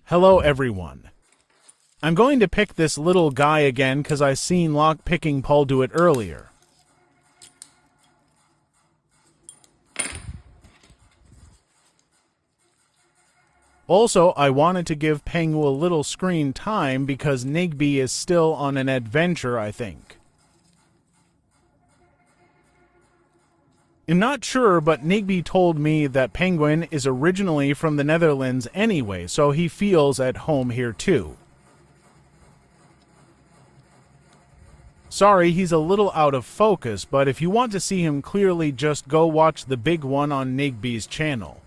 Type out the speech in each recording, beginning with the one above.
Hello everyone. I'm going to pick this little guy again because I seen Lockpicking Paul do it earlier. Also, I wanted to give Pengu a little screen time because Nigby is still on an adventure, I think. I'm not sure, but Nigby told me that Penguin is originally from the Netherlands anyway, so he feels at home here too. Sorry, he's a little out of focus, but if you want to see him clearly, just go watch the big one on Nigby's channel.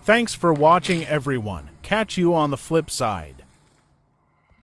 Thanks for watching everyone. Catch you on the flip side.